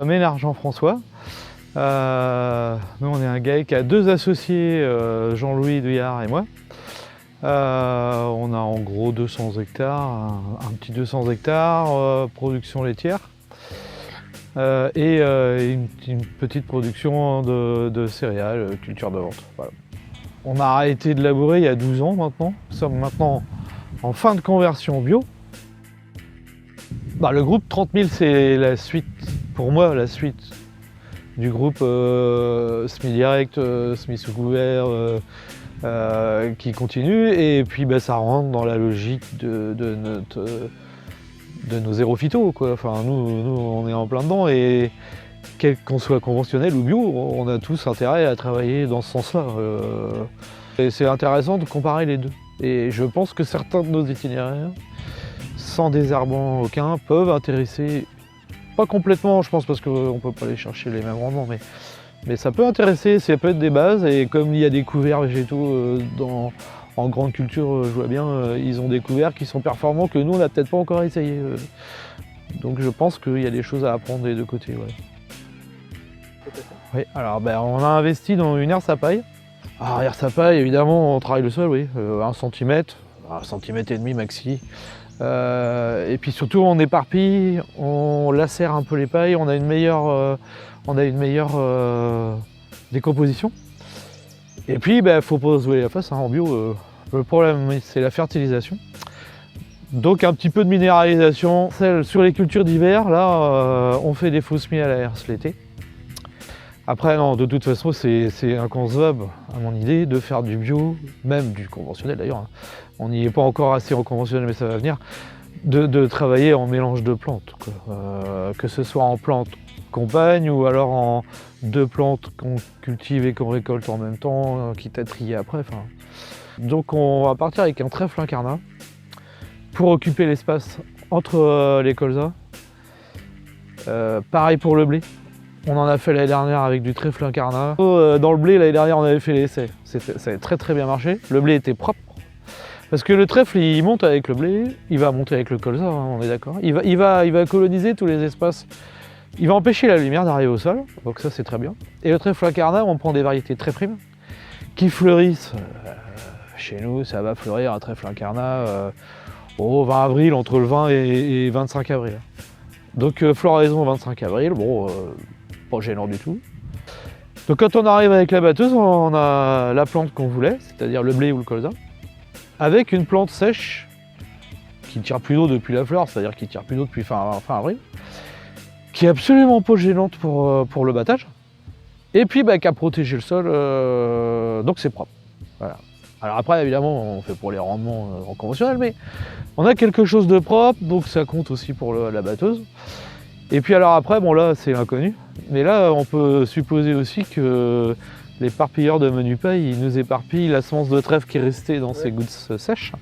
Ménard Jean-François. Nous, on est un GAEC à 2 associés, Jean-Louis Douillard et moi. On a en gros 200 hectares, un petit 200 hectares, production laitière. Et une petite production de céréales, culture de vente. Voilà. On a arrêté de labourer il y a 12 ans maintenant. Nous sommes maintenant en fin de conversion bio. Le groupe 30 000, c'est la suite, pour moi, la suite du groupe SMI Direct, SMI sous couvert, qui continue. Et puis ça rentre dans la logique de nos zéro phyto, quoi. Enfin, nous, on est en plein dedans et quel qu'on soit conventionnel ou bio, on a tous intérêt à travailler dans ce sens-là. Et c'est intéressant de comparer les deux. Et je pense que certains de nos itinéraires, sans désherbant aucun, peuvent intéresser, pas complètement, je pense, parce qu'on ne peut pas aller chercher les mêmes rendements, mais ça peut intéresser, ça peut être des bases. Et comme il y a des couverts végétaux en grande culture, je vois bien, ils ont des couverts qui sont performants que nous, on n'a peut-être pas encore essayé. Donc je pense qu'il y a des choses à apprendre des deux côtés. Ouais. Oui, alors on a investi dans une herse à paille. Alors herse à paille, évidemment, on travaille le sol, oui, 1 cm, 1 cm et demi maxi. Et puis surtout, on éparpille, on lacère un peu les pailles, on a une meilleure décomposition. Et puis, il ne faut pas se voiler la face, en bio, le problème, c'est la fertilisation. Donc un petit peu de minéralisation. Sur les cultures d'hiver, là, on fait des faux semis à la herse l'été. Après, non, de toute façon, c'est inconcevable, à mon idée, de faire du bio, même du conventionnel d'ailleurs. Hein. On n'y est pas encore assez en conventionnel, mais ça va venir, de travailler en mélange de plantes, quoi. Que ce soit en plantes compagne ou alors en 2 plantes qu'on cultive et qu'on récolte en même temps, quitte à trier après. Enfin. Donc on va partir avec un trèfle incarnat pour occuper l'espace entre les colzas. Pareil pour le blé. On en a fait l'année dernière avec du trèfle incarnat. Dans le blé, l'année dernière, on avait fait l'essai. Ça avait très bien marché. Le blé était propre. Parce que le trèfle, il monte avec le blé, il va monter avec le colza, hein, on est d'accord. Il va coloniser tous les espaces. Il va empêcher la lumière d'arriver au sol, donc ça c'est très bien. Et le trèfle incarnat, on prend des variétés très primes qui fleurissent. Chez nous, ça va fleurir un trèfle incarnat au 20 avril, entre le 20 et 25 avril. Donc floraison 25 avril, bon, pas gênant du tout. Donc quand on arrive avec la batteuse, on a la plante qu'on voulait, c'est-à-dire le blé ou le colza, avec une plante sèche qui ne tire plus d'eau depuis la fleur, c'est-à-dire qui ne tire plus d'eau depuis fin avril, qui est absolument pas gênante pour le battage, et puis qui a protégé le sol, donc c'est propre. Voilà. Alors après, évidemment, on fait pour les rendements en conventionnel, mais on a quelque chose de propre, donc ça compte aussi pour la batteuse. Et puis alors après, bon là, c'est inconnu, mais là, on peut supposer aussi que l'éparpilleur de menu paille, il nous éparpille la semence de trèfle qui est restée dans ces gouttes sèches.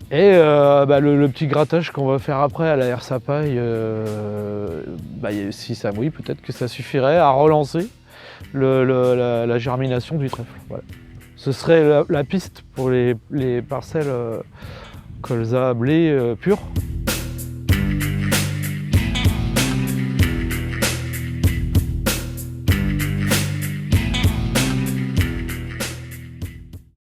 Et le petit grattage qu'on va faire après à la herse à paille, si ça mouille, peut-être que ça suffirait à relancer la germination du trèfle. Voilà. Ce serait la piste pour les parcelles colza blé pur.